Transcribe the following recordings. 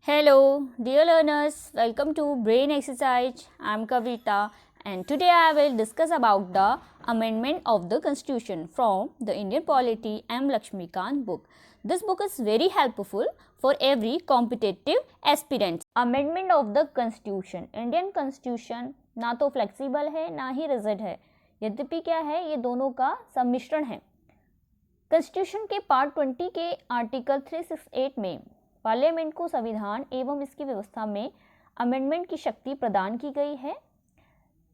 Hello, dear learners. Welcome to Brain Exercise. I am Kavita, and today I will discuss about the amendment of the Constitution from the Indian Polity M. Lakshmikant book. This book is very helpful for every competitive aspirant. Amendment of the Constitution. Indian Constitution ना तो flexible है ना ही rigid है, यद्यपि क्या है, ये दोनों का सम्मिश्रण है। कॉन्स्टिट्यूशन के पार्ट 20 के आर्टिकल 368 में पार्लियामेंट को संविधान एवं इसकी व्यवस्था में अमेंडमेंट की शक्ति प्रदान की गई है।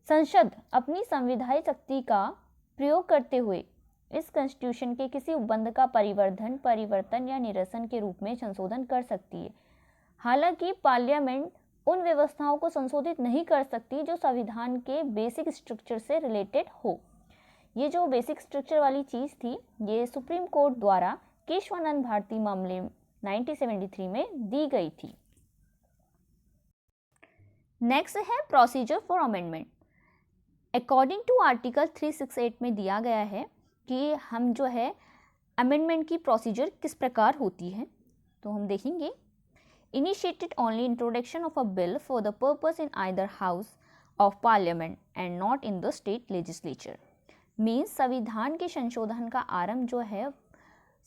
संसद अपनी संविधायक शक्ति का प्रयोग करते हुए इस कॉन्स्टिट्यूशन के किसी उपबंध का परिवर्तन या निरसन के रूप में संशोधन कर सकती है। हालांकि पार्लियामेंट उन व्यवस्थाओं को संशोधित नहीं कर सकती जो संविधान के बेसिक स्ट्रक्चर से रिलेटेड हो। ये जो बेसिक स्ट्रक्चर वाली चीज़ थी, ये सुप्रीम कोर्ट द्वारा केशवानंद भारती मामले 1973 में दी गई थी। नेक्स्ट है procedure for amendment. According to article 368 में दिया गया है कि हम जो है अमेंडमेंट की प्रोसीजर किस प्रकार होती है। तो हम देखेंगे, initiated only introduction of a bill for the purpose in either house of parliament and not in the state legislature. Means संविधान के संशोधन का आरंभ जो है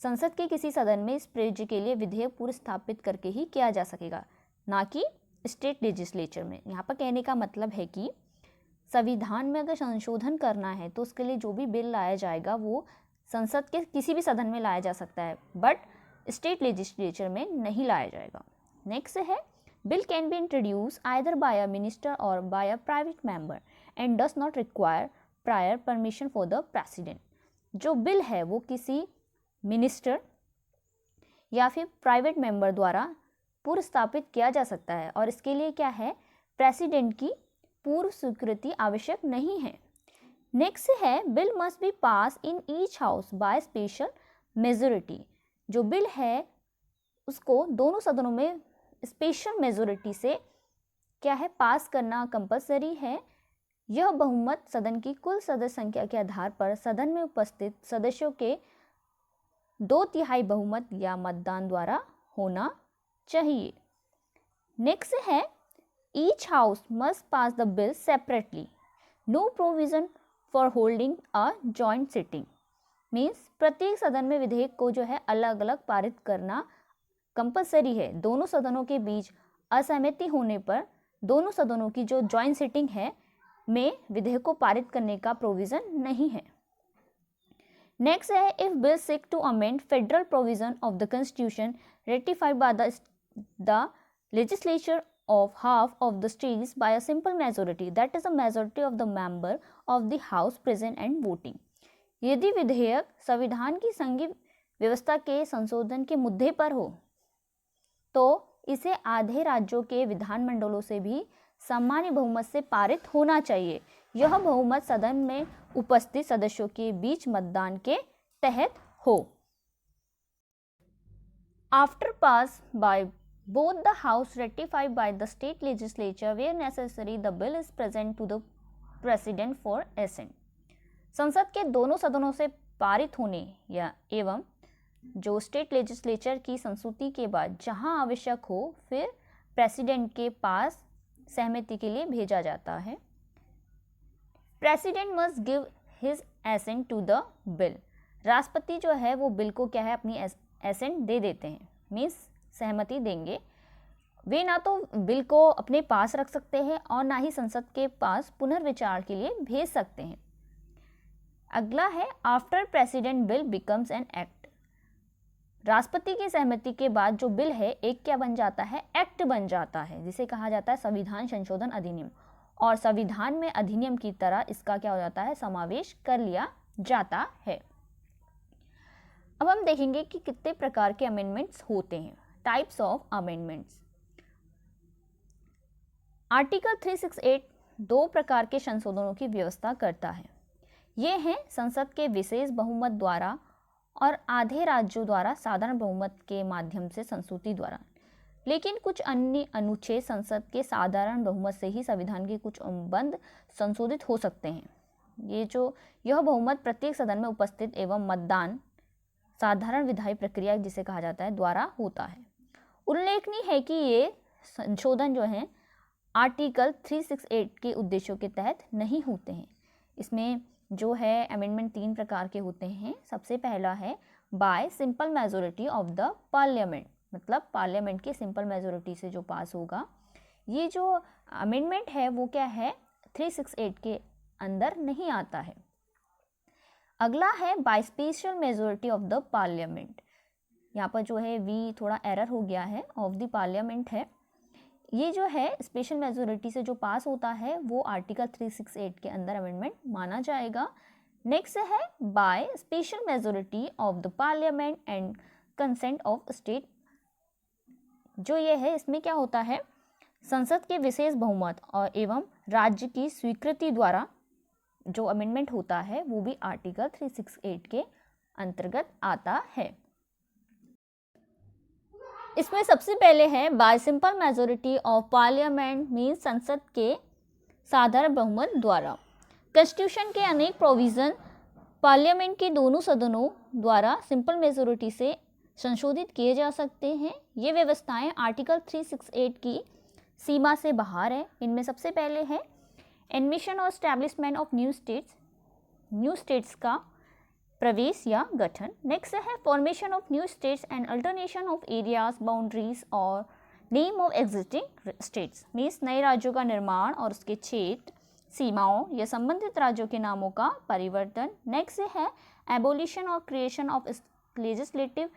संसद के किसी सदन में इस प्रयोज्य के लिए विधेयक पूर्व स्थापित करके ही किया जा सकेगा, ना कि स्टेट लेजिस्लेचर में। यहाँ पर कहने का मतलब है कि संविधान में अगर संशोधन करना है तो उसके लिए जो भी बिल लाया जाएगा वो संसद के किसी भी सदन में लाया जा सकता है, बट स्टेट लेजिस्लेचर में नहीं लाया जाएगा। नेक्स्ट है, bill can be introduce either by a minister or by a private member and does not require prior permission for the president. जो बिल है वो किसी मिनिस्टर या फिर प्राइवेट मेंबर द्वारा पूर्व स्थापित किया जा सकता है और इसके लिए क्या है, प्रेसिडेंट की पूर्व स्वीकृति आवश्यक नहीं है। नेक्स्ट है, bill must be pass in each house by special majority. जो बिल है उसको दोनों सदनों में स्पेशल मेजोरिटी से क्या है, पास करना कंपलसरी है। यह बहुमत सदन की कुल सदस्य संख्या के आधार पर सदन में उपस्थित सदस्यों के 2/3 बहुमत या मतदान द्वारा होना चाहिए। नेक्स्ट है, each house must pass the bill separately, no provision for holding a joint sitting. Means प्रत्येक सदन में विधेयक को जो है अलग अलग पारित करना कंपलसरी है। दोनों सदनों के बीच असहमति होने पर दोनों सदनों की जो जॉइंट सिटिंग है में विधेयक को पारित करने का प्रोविजन नहीं है। नेक्स्ट है, if bill seek to amend federal provision of the constitution ratified by the legislature of half of the states by a simple majority, that is a majority of the member of the house present and voting। यदि विधेयक संविधान की संघीय व्यवस्था के संशोधन के मुद्दे पर हो तो इसे आधे राज्यों के विधानमंडलों से भी सामान्य बहुमत से पारित होना चाहिए। यह बहुमत सदन में उपस्थित सदस्यों के बीच मतदान के तहत हो। After pass by both the house ratified by the state legislature where necessary the bill is present to the president for assent। संसद के दोनों सदनों से पारित होने या एवं जो स्टेट लेजिस्लेचर की संस्तुति के बाद जहां आवश्यक हो फिर प्रेसिडेंट के पास सहमति के लिए भेजा जाता है। President must give his assent to the bill. राष्ट्रपति जो है वो बिल को क्या है, अपनी एसेंट दे देते हैं, मीन्स सहमति देंगे। वे ना तो बिल को अपने पास रख सकते हैं और ना ही संसद के पास पुनर्विचार के लिए भेज सकते हैं। अगला है, after president bill becomes an act. राष्ट्रपति की सहमति के बाद जो बिल है एक क्या बन जाता है, एक्ट बन जाता है, जिसे कहा जाता है संविधान संशोधन अधिनियम। और संविधान में अधिनियम की तरह इसका क्या हो जाता है, समावेश कर लिया जाता है। अब हम देखेंगे कि कितने प्रकार के अमेंडमेंट्स होते हैं, टाइप्स ऑफ अमेंडमेंट्स। आर्टिकल 368 दो प्रकार के संशोधनों की व्यवस्था करता है। ये हैं संसद के विशेष बहुमत द्वारा और आधे राज्यों द्वारा साधारण बहुमत के माध्यम से संस्तुति द्वारा। लेकिन कुछ अन्य अनुच्छेद संसद के साधारण बहुमत से ही संविधान के कुछ अनुबंध संशोधित हो सकते हैं। यह बहुमत प्रत्येक सदन में उपस्थित एवं मतदान साधारण विधायी प्रक्रिया जिसे कहा जाता है द्वारा होता है। उल्लेखनीय है कि ये संशोधन जो है आर्टिकल 368 के उद्देश्यों के तहत नहीं होते हैं। इसमें जो है अमेंडमेंट 3 प्रकार के होते हैं। सबसे पहला है bye simple majority of the parliament, मतलब पार्लियामेंट की सिंपल मेजोरिटी से जो पास होगा। ये जो अमेंडमेंट है वो क्या है, 368 के अंदर नहीं आता है। अगला है bye special majority of the parliament. यहाँ पर जो है वी थोड़ा एरर हो गया है, ऑफ द पार्लियामेंट है। ये जो है स्पेशल मेजोरिटी से जो पास होता है वो आर्टिकल 368 के अंदर अमेंडमेंट माना जाएगा। नेक्स्ट है bye special majority of the parliament and consent of state. जो ये है इसमें क्या होता है, संसद के विशेष बहुमत और एवं राज्य की स्वीकृति द्वारा जो अमेंडमेंट होता है वो भी आर्टिकल 368 के अंतर्गत आता है। इसमें सबसे पहले है bye simple majority of parliament mean संसद के साधारण बहुमत द्वारा। कॉन्स्टिट्यूशन के अनेक प्रोविज़न पार्लियामेंट के दोनों सदनों द्वारा सिंपल मेजोरिटी से संशोधित किए जा सकते हैं। ये व्यवस्थाएं आर्टिकल 368 की सीमा से बाहर है। इनमें सबसे पहले है एडमिशन और एस्टैब्लिशमेंट ऑफ न्यू स्टेट्स का प्रवेश या गठन। नेक्स्ट है formation of new states and alternation of areas, boundaries or name of existing states means नए राज्यों का निर्माण और उसके क्षेत्र, सीमाओं या संबंधित राज्यों के नामों का परिवर्तन। नेक्स्ट है abolition or creation of legislative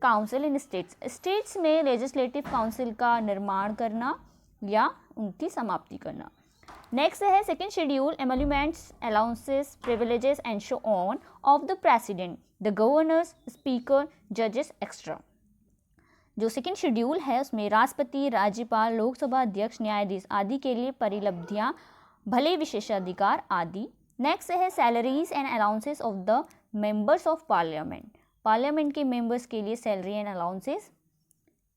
council in states में लेजिस्लेटिव काउंसिल का निर्माण करना या उनकी समाप्ति करना। नेक्स्ट है second schedule emoluments, allowances, privileges and so on of the president, the governors, speaker, जजेस एक्स्ट्रा। जो सेकेंड शेड्यूल है उसमें राष्ट्रपति, राज्यपाल, लोकसभा अध्यक्ष, न्यायाधीश आदि के लिए परिलब्धियां, भले विशेषाधिकार आदि। नेक्स्ट है salaries and allowances of the members of parliament, parliament के मेंबर्स के लिए सैलरी एंड अलाउंसेस।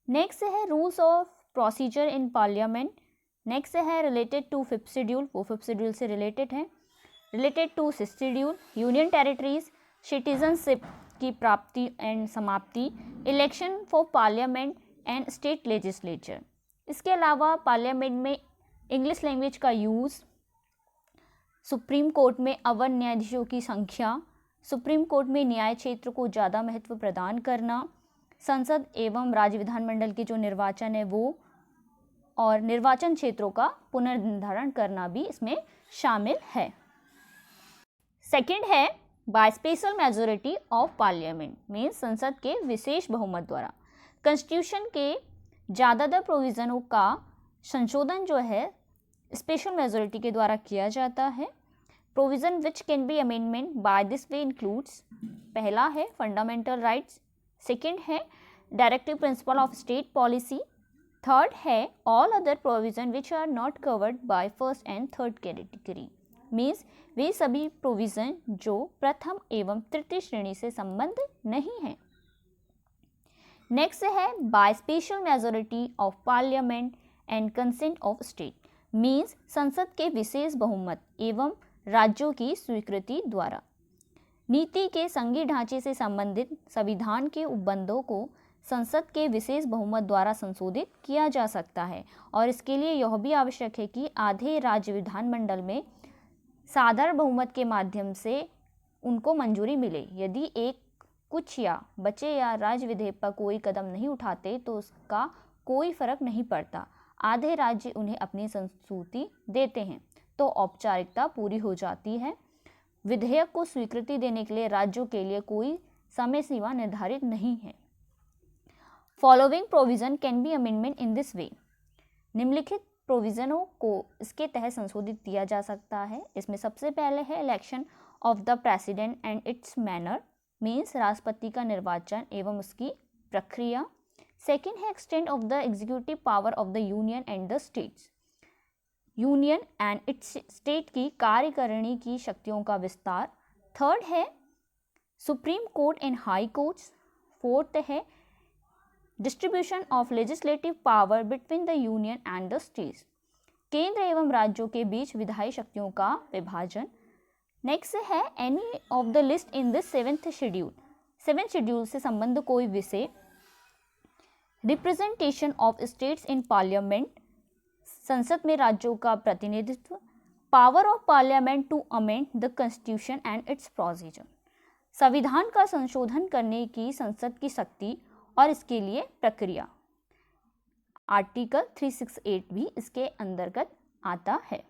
नेक्स्ट है rules of procedure in parliament. Next है रिलेटेड टू फिफ्थ शेड्यूल, वो फिफ्थ शेड्यूल से रिलेटेड है। Related to sixth schedule union territories, citizenship की प्राप्ति एंड समाप्ति, election for parliament and state legislature. इसके अलावा पार्लियामेंट में इंग्लिश लैंग्वेज का यूज़, सुप्रीम कोर्ट में अवर न्यायाधीशों की संख्या, सुप्रीम कोर्ट में न्याय क्षेत्र को ज़्यादा महत्व प्रदान करना, संसद एवं राज्य विधानमंडल के जो निर्वाचन है वो, और निर्वाचन क्षेत्रों का पुनर्निर्धारण करना भी इसमें शामिल है। सेकंड है bye special majority of parliament means संसद के विशेष बहुमत द्वारा। कॉन्स्टिट्यूशन के ज़्यादातर प्रोविज़नों का संशोधन जो है स्पेशल मेजोरिटी के द्वारा किया जाता है। Provision which can be amendment by this way includes, पहला है फंडामेंटल राइट्स, सेकंड है directive principle of state policy, third है all other provision which are not covered by first and third category means वे सभी provision जो प्रथम एवं तृतीय श्रेणी से संबंधित नहीं हैं। नेक्स्ट है bye special majority of parliament and consent of state means संसद के विशेष बहुमत एवं राज्यों की स्वीकृति द्वारा। नीति के संघीय ढांचे से संबंधित संविधान के उपबंधों को संसद के विशेष बहुमत द्वारा संशोधित किया जा सकता है और इसके लिए यह भी आवश्यक है कि आधे राज्य विधानमंडल में साधारण बहुमत के माध्यम से उनको मंजूरी मिले। यदि एक कुछ या बचे या राज्य विधेयक पर कोई कदम नहीं उठाते तो उसका कोई फर्क नहीं पड़ता, आधे राज्य उन्हें अपनी संस्तुति देते हैं तो औपचारिकता पूरी हो जाती है। विधेयक को स्वीकृति देने के लिए राज्यों के लिए कोई समय सीमा निर्धारित नहीं है। Following provision can be amendment in this way, निम्नलिखित प्रोविज़नों को इसके तहत संशोधित किया जा सकता है। इसमें सबसे पहले है election of the president and its manner means राष्ट्रपति का निर्वाचन एवं उसकी प्रक्रिया। सेकेंड है extend of the executive power of the union and the states, union and its state की कार्यकारिणी की शक्तियों का विस्तार। थर्ड है supreme court and high courts. Fourth है distribution of legislative power between the union and the states, केंद्र एवं राज्यों के बीच विधायी शक्तियों का विभाजन। नेक्स्ट है any of the list in this seventh schedule, seventh schedule से संबंध कोई विषय। Representation of states in parliament, संसद में राज्यों का प्रतिनिधित्व, power of parliament to amend the constitution and its procedure, संविधान का संशोधन करने की संसद की शक्ति और इसके लिए प्रक्रिया। आर्टिकल 368 भी इसके अंतर्गत आता है।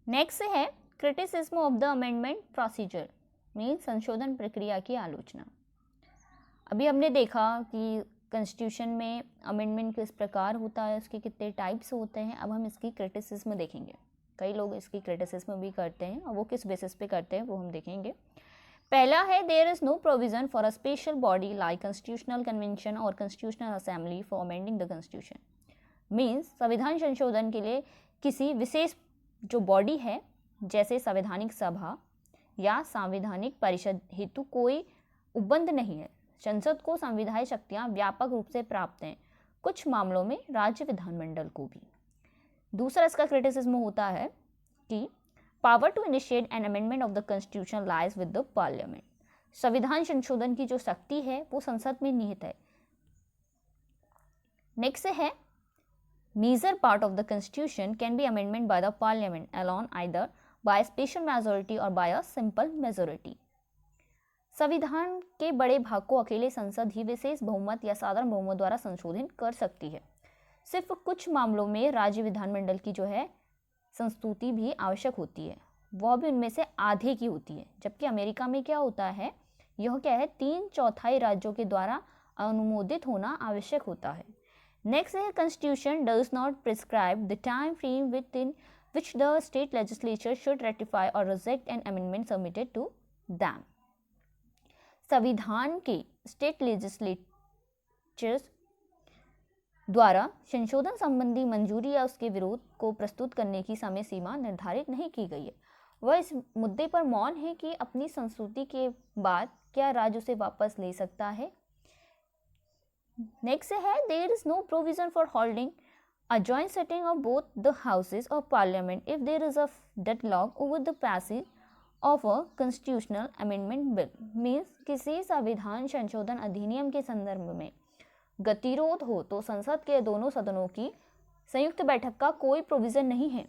नेक्स्ट है criticism of the amendment procedure, mean संशोधन प्रक्रिया की आलोचना। अभी हमने देखा कि कॉन्स्टिट्यूशन में अमेंडमेंट किस प्रकार होता है, उसके कितने टाइप्स होते हैं। अब हम इसकी क्रिटिसिज्म देखेंगे। कई लोग इसकी क्रिटिसिज्म भी करते हैं और वो किस बेसिस पे करते हैं वो हम देखेंगे। पहला है there is no provision for a special body like constitutional convention or constitutional assembly for amending the constitution. Means संविधान संशोधन के लिए किसी विशेष जो बॉडी है जैसे संवैधानिक सभा या संवैधानिक परिषद हेतु कोई उपबंध नहीं है। संसद को संविधायी शक्तियां व्यापक रूप से प्राप्त हैं, कुछ मामलों में राज्य विधानमंडल को भी। दूसरा इसका क्रिटिसिज्म होता है कि power to initiate an amendment of the constitution lies with the parliament. संविधान संशोधन की जो शक्ति है वो संसद में निहित है। नेक्स्ट है major part of the constitution can be amendment by the parliament alone either by special majority और बाय अ सिंपल मेजोरिटी। संविधान के बड़े भाग को अकेले संसद ही विशेष बहुमत या साधारण बहुमत द्वारा संशोधित कर सकती है। सिर्फ कुछ मामलों में राज्य विधानमंडल की जो है संस्तुति भी आवश्यक होती है, वह भी उनमें से आधे की होती है। जबकि अमेरिका में क्या होता है, यह क्या है 3/4 राज्यों के द्वारा अनुमोदित होना आवश्यक होता है। नेक्स्ट है constitution does not prescribe the time frame within which the state legislature should ratify or reject an amendment submitted to them. संविधान के स्टेट लेजिस्लेचर्स द्वारा संशोधन संबंधी मंजूरी या उसके विरोध को प्रस्तुत करने की समय सीमा निर्धारित नहीं की गई है। वह इस मुद्दे पर मौन है कि अपनी संस्तुति के बाद क्या राज्य उसे वापस ले सकता है। नेक्स्ट है there is no provision for holding a joint sitting of both the houses of parliament if there is a deadlock over the passage of a constitutional amendment bill. Means किसी संविधान संशोधन अधिनियम के संदर्भ में गतिरोध हो तो संसद के दोनों सदनों की संयुक्त बैठक का कोई प्रोविजन नहीं है।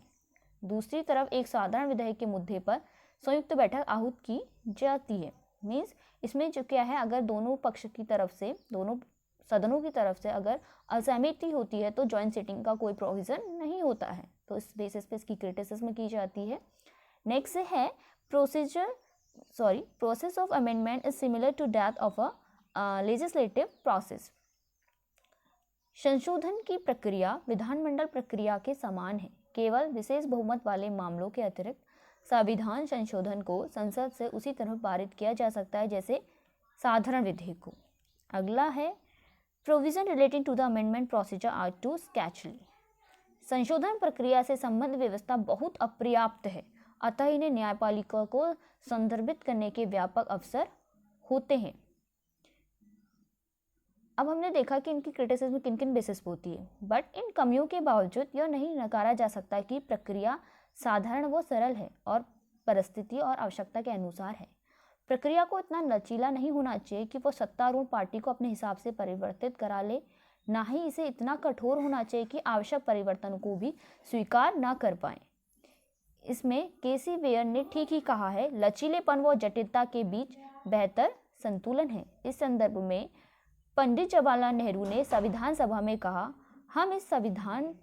दूसरी तरफ एक साधारण विधेयक के मुद्दे पर संयुक्त बैठक आहूत की जाती है। मीन्स इसमें जो क्या है, अगर दोनों पक्ष की तरफ से, दोनों सदनों की तरफ से अगर असहमति होती है तो जॉइंट सिटिंग का कोई प्रोविजन नहीं होता है। तो इस बेसिस पे इसकी क्रिटिसिज्म की जाती है। नेक्स्ट है process of amendment is similar to that of a legislative process. संशोधन की प्रक्रिया विधानमंडल प्रक्रिया के समान है। केवल विशेष बहुमत वाले मामलों के अतिरिक्त संविधान संशोधन को संसद से उसी तरह पारित किया जा सकता है जैसे साधारण विधेयक को। अगला है provision relating to the amendment procedure are too sketchy. संशोधन प्रक्रिया से संबद्ध व्यवस्था बहुत अपर्याप्त है, अतः इन्हें न्यायपालिका को संदर्भित करने के व्यापक अवसर होते हैं। अब हमने देखा कि इनकी क्रिटिसिज्म किन किन बेसिस पर होती है, बट इन कमियों के बावजूद यह नहीं नकारा जा सकता कि प्रक्रिया साधारण व सरल है और परिस्थिति और आवश्यकता के अनुसार है। प्रक्रिया को इतना लचीला नहीं होना चाहिए कि वो सत्तारूढ़ पार्टी को अपने हिसाब से परिवर्तित करा ले, ना ही इसे इतना कठोर होना चाहिए कि आवश्यक परिवर्तन को भी स्वीकार ना कर पाए। इसमें केसी वेयर ने ठीक ही कहा है, लचीलेपन व जटिलता के बीच बेहतर संतुलन है। इस संदर्भ में पंडित जवाहरलाल नेहरू ने संविधान सभा में कहा, हम इस संविधान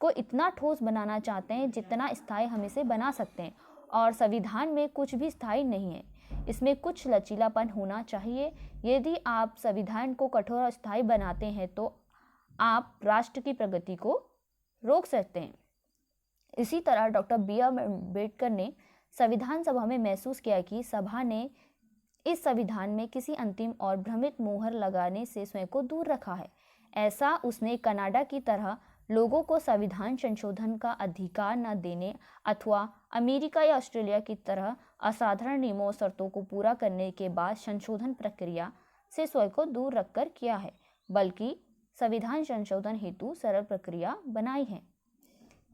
को इतना ठोस बनाना चाहते हैं जितना स्थायी हम इसे बना सकते हैं, और संविधान में कुछ भी स्थायी नहीं है, इसमें कुछ लचीलापन होना चाहिए। यदि आप संविधान को कठोर और स्थायी बनाते हैं तो आप राष्ट्र की प्रगति को रोक सकते हैं। इसी तरह डॉक्टर बी आर अम्बेडकर ने संविधान सभा में महसूस किया कि सभा ने इस संविधान में किसी अंतिम और भ्रमित मोहर लगाने से स्वयं को दूर रखा है। ऐसा उसने कनाडा की तरह लोगों को संविधान संशोधन का अधिकार न देने अथवा अमेरिका या ऑस्ट्रेलिया की तरह असाधारण नियमों और शर्तों को पूरा करने के बाद संशोधन प्रक्रिया से स्वयं को दूर रखकर किया है, बल्कि संविधान संशोधन हेतु सरल प्रक्रिया बनाई है।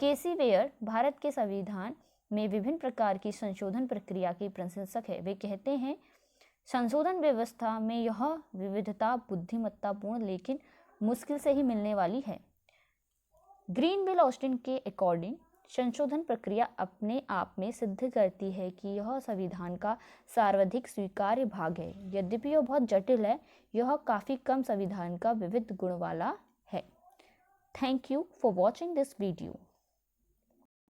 केसी वेयर भारत के संविधान में विभिन्न प्रकार की संशोधन प्रक्रिया के प्रशंसक है। वे कहते हैं संशोधन व्यवस्था में यह विविधता बुद्धिमत्तापूर्ण लेकिन मुश्किल से ही मिलने वाली है। ग्रीनविल ऑस्टिन के अकॉर्डिंग संशोधन प्रक्रिया अपने आप में सिद्ध करती है कि यह संविधान का सर्वाधिक स्वीकार्य भाग है। यद्यपि यह बहुत जटिल है, यह काफ़ी कम संविधान का विविध गुण वाला है। Thank you for watching this video.